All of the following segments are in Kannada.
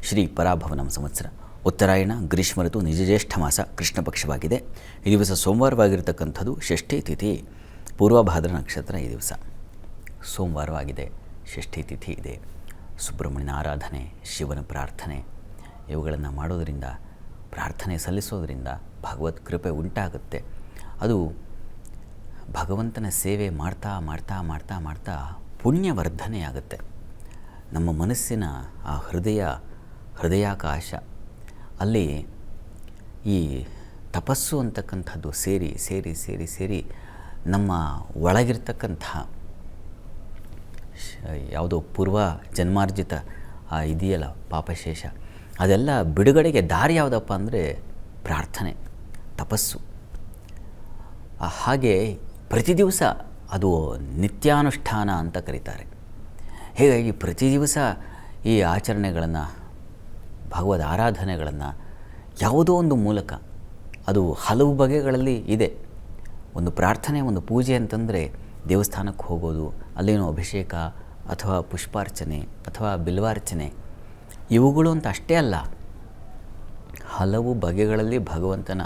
ಶ್ರೀ ಪರಾಭವನಂ ಸಂವತ್ಸರ ಉತ್ತರಾಯಣ ಗ್ರೀಷ್ಮ ಋತು ನಿಜಜ್ಯೇಷ್ಠ ಮಾಸ ಕೃಷ್ಣ ಪಕ್ಷವಾಗಿದೆ. ಈ ದಿವಸ ಸೋಮವಾರವಾಗಿರ್ತಕ್ಕಂಥದ್ದು ಷಷ್ಠಿ ತಿಥಿ, ಪೂರ್ವಭಾದ್ರ ನಕ್ಷತ್ರ. ಈ ದಿವಸ ಸೋಮವಾರವಾಗಿದೆ, ಷಷ್ಠಿ ತಿಥಿ ಇದೆ. ಸುಬ್ರಹ್ಮಣ್ಯನ ಆರಾಧನೆ, ಶಿವನ ಪ್ರಾರ್ಥನೆ ಇವುಗಳನ್ನು ಮಾಡೋದರಿಂದ, ಪ್ರಾರ್ಥನೆ ಸಲ್ಲಿಸೋದರಿಂದ ಭಗವತ್ ಕೃಪೆ ಉಂಟಾಗುತ್ತೆ. ಅದು ಭಗವಂತನ ಸೇವೆ ಮಾಡ್ತಾ ಮಾಡ್ತಾ ಮಾಡ್ತಾ ಮಾಡ್ತಾ ಪುಣ್ಯವರ್ಧನೆಯಾಗುತ್ತೆ. ನಮ್ಮ ಮನಸ್ಸಿನ ಆ ಹೃದಯಾಕಾಶ ಅಲ್ಲಿ ಈ ತಪಸ್ಸು ಅಂತಕ್ಕಂಥದ್ದು ಸೇರಿ ಸೇರಿ ಸೇರಿ ಸೇರಿ ನಮ್ಮ ಒಳಗಿರ್ತಕ್ಕಂಥ ಯಾವುದೋ ಪೂರ್ವ ಜನ್ಮಾರ್ಜಿತ ಇದೆಯಲ್ಲ ಪಾಪಶೇಷ, ಅದೆಲ್ಲ ಬಿಡುಗಡೆಗೆ ದಾರಿ ಯಾವುದಪ್ಪ ಅಂದರೆ ಪ್ರಾರ್ಥನೆ, ತಪಸ್ಸು. ಹಾಗೆ ಪ್ರತಿ ದಿವಸ ಅದು ನಿತ್ಯಾನುಷ್ಠಾನ ಅಂತ ಕರೀತಾರೆ. ಹೀಗಾಗಿ ಪ್ರತಿ ದಿವಸ ಈ ಆಚರಣೆಗಳನ್ನು, ಭಗವದ್ ಆರಾಧನೆಗಳನ್ನು ಯಾವುದೋ ಒಂದು ಮೂಲಕ, ಅದು ಹಲವು ಬಗೆಗಳಲ್ಲಿ ಇದೆ. ಒಂದು ಪ್ರಾರ್ಥನೆ, ಒಂದು ಪೂಜೆ ಅಂತಂದರೆ ದೇವಸ್ಥಾನಕ್ಕೆ ಹೋಗೋದು, ಅಲ್ಲೇನೋ ಅಭಿಷೇಕ ಅಥವಾ ಪುಷ್ಪಾರ್ಚನೆ ಅಥವಾ ಬಿಲ್ವಾರ್ಚನೆ ಇವುಗಳು ಅಂತ ಅಷ್ಟೇ ಅಲ್ಲ, ಹಲವು ಬಗೆಗಳಲ್ಲಿ ಭಗವಂತನ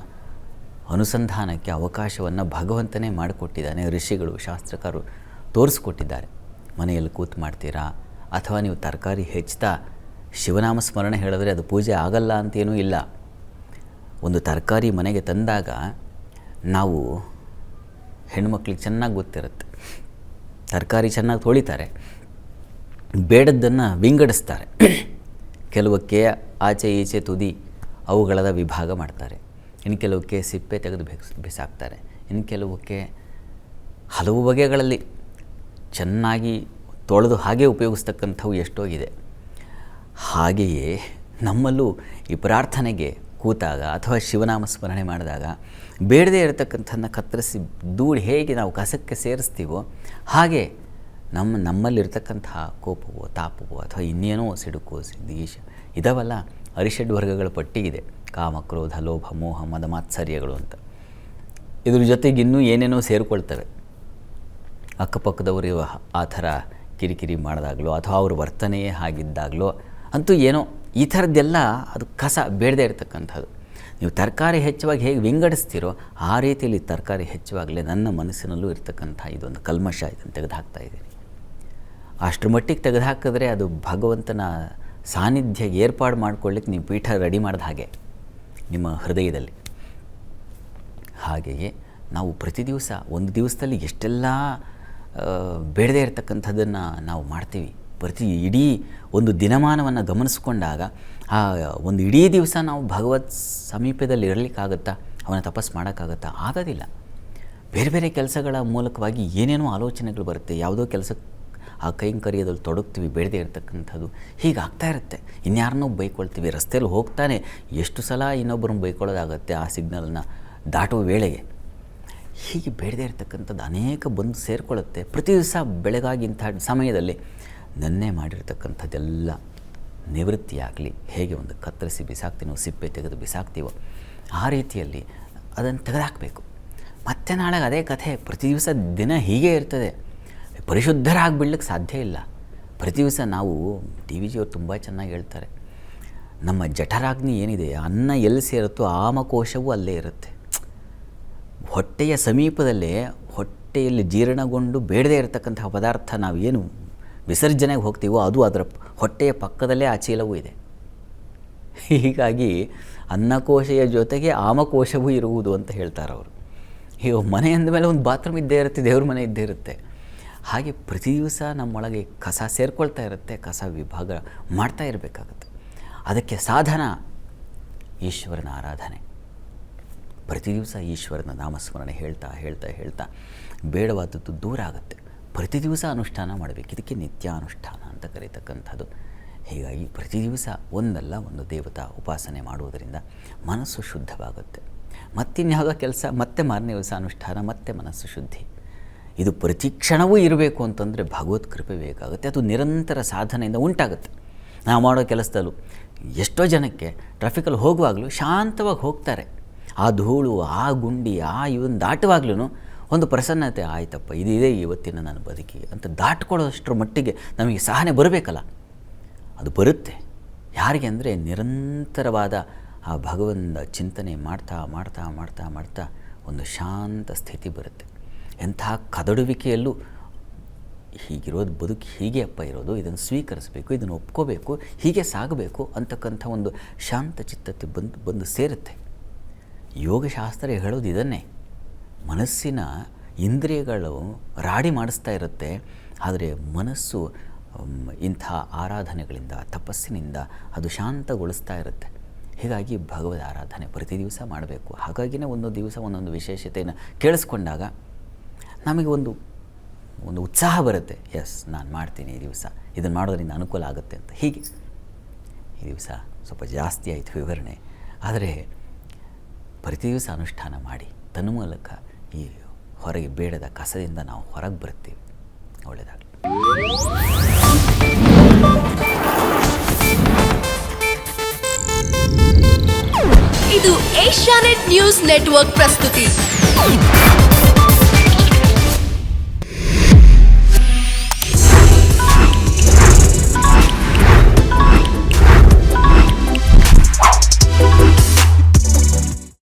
ಅನುಸಂಧಾನಕ್ಕೆ ಅವಕಾಶವನ್ನು ಭಗವಂತನೇ ಮಾಡಿಕೊಟ್ಟಿದ್ದಾನೆ. ಋಷಿಗಳು, ಶಾಸ್ತ್ರಕಾರರು ತೋರಿಸ್ಕೊಟ್ಟಿದ್ದಾರೆ. ಮನೆಯಲ್ಲಿ ಕೂತು ಮಾಡ್ತೀರಾ ಅಥವಾ ನೀವು ತರಕಾರಿ ಹೆಚ್ಚುತ್ತಾ ಶಿವನಾಮ ಸ್ಮರಣೆ ಹೇಳಿದ್ರೆ ಅದು ಪೂಜೆ ಆಗಲ್ಲ ಅಂತೇನೂ ಇಲ್ಲ. ಒಂದು ತರಕಾರಿ ಮನೆಗೆ ತಂದಾಗ ನಾವು ಹೆಣ್ಮಕ್ಳಿಗೆ ಚೆನ್ನಾಗಿ ಗೊತ್ತಿರುತ್ತೆ, ತರಕಾರಿ ಚೆನ್ನಾಗಿ ತೊಳಿತಾರೆ, ಬೇಡದ್ದನ್ನು ವಿಂಗಡಿಸ್ತಾರೆ. ಕೆಲವಕ್ಕೆ ಆಚೆ ಈಚೆ ತುದಿ ಅವುಗಳದ ವಿಭಾಗ ಮಾಡ್ತಾರೆ, ಇನ್ನು ಕೆಲವಕ್ಕೆ ಸಿಪ್ಪೆ ತೆಗೆದು ಬಿಸಾಕ್ತಾರೆ, ಇನ್ನು ಕೆಲವಕ್ಕೆ ಹಲವು ಬಗೆಗಳಲ್ಲಿ ಚೆನ್ನಾಗಿ ತೊಳೆದು ಹಾಗೆ ಉಪಯೋಗಿಸ್ತಕ್ಕಂಥವು ಎಷ್ಟೋ ಇದೆ. ಹಾಗೆಯೇ ನಮ್ಮಲ್ಲೂ ಈ ಪ್ರಾರ್ಥನೆಗೆ ಕೂತಾಗ ಅಥವಾ ಶಿವನಾಮ ಸ್ಮರಣೆ ಮಾಡಿದಾಗ ಬೇಡದೇ ಇರತಕ್ಕಂಥದ್ದನ್ನ ಕತ್ತರಿಸಿ ದೂಡಿ ಹೇಗೆ ನಾವು ಕಸಕ್ಕೆ ಸೇರಿಸ್ತೀವೋ ಹಾಗೆ ನಮ್ಮಲ್ಲಿರ್ತಕ್ಕಂತಹ ಕೋಪವೋ ತಾಪವೋ ಅಥವಾ ಇನ್ನೇನೋ ಸಿಡುಕೋ ದ್ವೇಷ ಇದಾವಲ್ಲ, ಅರಿಷಡ್ ವರ್ಗಗಳ ಪಟ್ಟಿಗಿದೆ. ಕಾಮ, ಕ್ರೋಧ, ಲೋಭ, ಮೋಹ, ಮದ, ಮಾತ್ಸರ್ಯಗಳು ಅಂತ. ಇದ್ರ ಜೊತೆಗೆ ಇನ್ನೂ ಏನೇನೋ ಸೇರಿಕೊಳ್ತವೆ. ಅಕ್ಕಪಕ್ಕದವರು ಆ ಥರ ಕಿರಿಕಿರಿ ಮಾಡಿದಾಗಲೋ ಅಥವಾ ಅವ್ರ ವರ್ತನೆಯೇ ಹಾಗಿದ್ದಾಗಲೋ ಅಂತೂ ಏನೋ ಈ ಥರದ್ದೆಲ್ಲ ಅದು ಕಸ, ಬೇಡದೇ ಇರತಕ್ಕಂಥದ್ದು. ನೀವು ತರಕಾರಿ ಹೆಚ್ಚುವಾಗಿ ಹೇಗೆ ವಿಂಗಡಿಸ್ತೀರೋ ಆ ರೀತಿಯಲ್ಲಿ ತರಕಾರಿ ಹೆಚ್ಚುವಾಗಲೇ ನನ್ನ ಮನಸ್ಸಿನಲ್ಲೂ ಇರ್ತಕ್ಕಂಥ ಇದೊಂದು ಕಲ್ಮಶ ಇದನ್ನು ತೆಗೆದುಹಾಕ್ತಾ ಇದ್ದೀನಿ. ಅಷ್ಟರ ಮಟ್ಟಿಗೆ ತೆಗೆದುಹಾಕಿದ್ರೆ ಅದು ಭಗವಂತನ ಸಾನ್ನಿಧ್ಯ ಏರ್ಪಾಡು ಮಾಡ್ಕೊಳ್ಳಿಕ್ಕೆ ನೀವು ಪೀಠ ರೆಡಿ ಮಾಡಿದ ಹಾಗೆ ನಿಮ್ಮ ಹೃದಯದಲ್ಲಿ. ಹಾಗೆಯೇ ನಾವು ಪ್ರತಿ ದಿವಸ ಒಂದು ದಿವಸದಲ್ಲಿ ಎಷ್ಟೆಲ್ಲ ಬೇಡದೇ ಇರತಕ್ಕಂಥದ್ದನ್ನು ನಾವು ಮಾಡ್ತೀವಿ. ಇಡೀ ಒಂದು ದಿನಮಾನವನ್ನು ಗಮನಿಸ್ಕೊಂಡಾಗ ಆ ಒಂದು ಇಡೀ ದಿವಸ ನಾವು ಭಗವತ್ ಸಮೀಪದಲ್ಲಿ ಇರಲಿಕ್ಕಾಗತ್ತಾ? ಅವನ ತಪಸ್ಸು ಮಾಡೋಕ್ಕಾಗತ್ತಾ? ಆಗೋದಿಲ್ಲ. ಬೇರೆ ಬೇರೆ ಕೆಲಸಗಳ ಮೂಲಕವಾಗಿ ಏನೇನೋ ಆಲೋಚನೆಗಳು ಬರುತ್ತೆ. ಯಾವುದೋ ಕೆಲಸಕ್ಕೆ ಆ ಕೈಂಕರ್ಯದಲ್ಲಿ ತೊಡಗ್ತೀವಿ, ಬೇಡದೇ ಇರತಕ್ಕಂಥದ್ದು ಹೀಗಾಗ್ತಾ ಇರುತ್ತೆ. ಇನ್ಯಾರನ್ನೋ ಬೈಕೊಳ್ತೀವಿ, ರಸ್ತೆಯಲ್ಲಿ ಹೋಗ್ತಾನೆ ಎಷ್ಟು ಸಲ ಇನ್ನೊಬ್ಬರನ್ನ ಬೈಕೊಳ್ಳೋದಾಗತ್ತೆ ಆ ಸಿಗ್ನಲ್ನ ದಾಟುವ ವೇಳೆಗೆ. ಹೀಗೆ ಬೇಡದೇ ಇರತಕ್ಕಂಥದ್ದು ಅನೇಕ ಬಂದು ಸೇರಿಕೊಳ್ಳುತ್ತೆ. ಪ್ರತಿ ದಿವಸ ಬೆಳಗಾಗಿ ಇಂಥ ಸಮಯದಲ್ಲಿ ನನ್ನೇ ಮಾಡಿರ್ತಕ್ಕಂಥದ್ದೆಲ್ಲ ನಿವೃತ್ತಿಯಾಗಲಿ. ಹೇಗೆ ಒಂದು ಕತ್ತರಿಸಿ ಬಿಸಾಕ್ತೀನೋ, ಸಿಪ್ಪೆ ತೆಗೆದು ಬಿಸಾಕ್ತೀವೋ ಆ ರೀತಿಯಲ್ಲಿ ಅದನ್ನು ತೆಗೆದುಹಾಕಬೇಕು. ಮತ್ತೆ ನಾಳೆ ಅದೇ ಕಥೆ. ಪ್ರತಿ ದಿವಸ ದಿನ ಹೀಗೆ ಇರ್ತದೆ. ಪರಿಶುದ್ಧರಾಗಿಬಿಡ್ಲಿಕ್ಕೆ ಸಾಧ್ಯ ಇಲ್ಲ. ಪ್ರತಿ ದಿವಸ ನಾವು ಟಿ ವಿ ಜಿಯವರು ತುಂಬ ಚೆನ್ನಾಗಿ ಹೇಳ್ತಾರೆ, ನಮ್ಮ ಜಠರಾಗ್ನಿ ಏನಿದೆ, ಅನ್ನ ಎಲ್ಲಿ ಸೇರುತ್ತೋ ಆಮಕೋಶವೂ ಅಲ್ಲೇ ಇರುತ್ತೆ. ಹೊಟ್ಟೆಯ ಸಮೀಪದಲ್ಲೇ ಹೊಟ್ಟೆಯಲ್ಲಿ ಜೀರ್ಣಗೊಂಡು ಬೇಡದೇ ಇರತಕ್ಕಂತಹ ಪದಾರ್ಥ ನಾವು ಏನು ವಿಸರ್ಜನೆಗೆ ಹೋಗ್ತೀವೋ ಅದು ಅದರ ಹೊಟ್ಟೆಯ ಪಕ್ಕದಲ್ಲೇ ಆ ಚೀಲವೂ ಇದೆ. ಹೀಗಾಗಿ ಅನ್ನಕೋಶೆಯ ಜೊತೆಗೆ ಆಮಕೋಶವೂ ಇರುವುದು ಅಂತ ಹೇಳ್ತಾರೆ ಅವರು. ಈಗ ಮನೆ ಅಂದಮೇಲೆ ಒಂದು ಬಾತ್ರೂಮ್ ಇದ್ದೇ ಇರುತ್ತೆ, ದೇವ್ರ ಮನೆ ಇದ್ದೇ ಇರುತ್ತೆ. ಹಾಗೆ ಪ್ರತಿ ದಿವಸ ನಮ್ಮೊಳಗೆ ಕಸ ಸೇರಿಕೊಳ್ತಾ ಇರುತ್ತೆ, ಕಸ ವಿಭಾಗ ಮಾಡ್ತಾ ಇರಬೇಕಾಗತ್ತೆ. ಅದಕ್ಕೆ ಸಾಧನ ಈಶ್ವರನ ಆರಾಧನೆ. ಪ್ರತಿ ದಿವಸ ಈಶ್ವರನ ನಾಮಸ್ಮರಣೆ ಹೇಳ್ತಾ ಹೇಳ್ತಾ ಹೇಳ್ತಾ ಬೇಡವಾದದ್ದು ದೂರ ಆಗುತ್ತೆ. ಪ್ರತಿ ದಿವಸ ಅನುಷ್ಠಾನ ಮಾಡಬೇಕು. ಇದಕ್ಕೆ ನಿತ್ಯಾನುಷ್ಠಾನ ಅಂತ ಕರೀತಕ್ಕಂಥದ್ದು. ಹೀಗಾಗಿ ಪ್ರತಿ ದಿವಸ ಒಂದಲ್ಲ ಒಂದು ದೇವತಾ ಉಪಾಸನೆ ಮಾಡುವುದರಿಂದ ಮನಸ್ಸು ಶುದ್ಧವಾಗುತ್ತೆ. ಮತ್ತಿನ್ಯಾವುದೋ ಕೆಲಸ, ಮತ್ತೆ ಮಾರನೇ ದಿವಸ ಅನುಷ್ಠಾನ, ಮತ್ತೆ ಮನಸ್ಸು ಶುದ್ಧಿ. ಇದು ಪ್ರತಿ ಕ್ಷಣವೂ ಇರಬೇಕು ಅಂತಂದರೆ ಭಗವತ್ ಕೃಪೆ ಬೇಕಾಗುತ್ತೆ. ಅದು ನಿರಂತರ ಸಾಧನೆಯಿಂದ ಉಂಟಾಗುತ್ತೆ. ನಾವು ಮಾಡೋ ಕೆಲಸದಲ್ಲೂ ಎಷ್ಟೋ ಜನಕ್ಕೆ ಟ್ರಾಫಿಕಲ್ಲಿ ಹೋಗುವಾಗಲೂ ಶಾಂತವಾಗಿ ಹೋಗ್ತಾರೆ. ಆ ಧೂಳು, ಆ ಗುಂಡಿ, ಇವನ್ನ ದಾಟುವಾಗ್ಲೂ ಒಂದು ಪ್ರಸನ್ನತೆ, ಆಯ್ತಪ್ಪ ಇದಿದೆ ಇವತ್ತಿನ ನನ್ನ ಬದುಕಿ ಅಂತ ದಾಟ್ಕೊಳ್ಳೋಷ್ಟರ ಮಟ್ಟಿಗೆ ನಮಗೆ ಸಹನೆ ಬರಬೇಕಲ್ಲ. ಅದು ಬರುತ್ತೆ. ಯಾರಿಗೆ ಅಂದರೆ ನಿರಂತರವಾದ ಆ ಭಗವಂತ ಚಿಂತನೆ ಮಾಡ್ತಾ ಮಾಡ್ತಾ ಮಾಡ್ತಾ ಮಾಡ್ತಾ ಒಂದು ಶಾಂತ ಸ್ಥಿತಿ ಬರುತ್ತೆ. ಎಂಥ ಕದಡುವಿಕೆಯಲ್ಲೂ ಹೀಗಿರೋದು ಬದುಕು ಹೀಗೆ ಅಪ್ಪ ಇರೋದು, ಇದನ್ನು ಸ್ವೀಕರಿಸಬೇಕು, ಇದನ್ನು ಒಪ್ಕೋಬೇಕು, ಹೀಗೆ ಸಾಗಬೇಕು ಅಂತಕ್ಕಂಥ ಒಂದು ಶಾಂತ ಚಿತ್ತತೆ ಬಂದು ಸೇರುತ್ತೆ. ಯೋಗಶಾಸ್ತ್ರ ಹೇಳೋದು ಇದನ್ನೇ. ಮನಸ್ಸಿನ ಇಂದ್ರಿಯಗಳು ರಾಡಿ ಮಾಡಿಸ್ತಾ ಇರುತ್ತೆ, ಆದರೆ ಮನಸ್ಸು ಇಂಥ ಆರಾಧನೆಗಳಿಂದ ತಪಸ್ಸಿನಿಂದ ಅದು ಶಾಂತಗೊಳಿಸ್ತಾ ಇರುತ್ತೆ. ಹೀಗಾಗಿ ಭಗವದ್ ಆರಾಧನೆ ಪ್ರತಿ ದಿವಸ ಮಾಡಬೇಕು. ಹಾಗಾಗಿಯೇ ಒಂದೊಂದು ದಿವಸ ಒಂದೊಂದು ವಿಶೇಷತೆಯನ್ನು ಕೇಳಿಸ್ಕೊಂಡಾಗ ನಮಗೆ ಒಂದು ಉತ್ಸಾಹ ಬರುತ್ತೆ. ಎಸ್, ನಾನು ಮಾಡ್ತೀನಿ ಈ ದಿವಸ, ಇದನ್ನು ಮಾಡೋದ್ರಿಂದ ಅನುಕೂಲ ಆಗುತ್ತೆ ಅಂತ. ಹೀಗೆ ಈ ದಿವಸ ಸ್ವಲ್ಪ ಜಾಸ್ತಿ ಆಯಿತು ವಿವರಣೆ, ಆದರೆ ಪ್ರತಿ ದಿವಸ ಅನುಷ್ಠಾನ ಮಾಡಿ ತನ್ಮೂಲಕ ಈ ಹೊರಗೆ ಬೇಡದ ಕಸದಿಂದ ನಾವು ಹೊರಗೆ ಬರ್ತೀವಿ. ಒಳ್ಳೆಯದಾಗಲಿ. ಇದು ಏಷ್ಯಾನೆಟ್ ನ್ಯೂಸ್ ನೆಟ್ವರ್ಕ್ ಪ್ರಸ್ತುತಿ.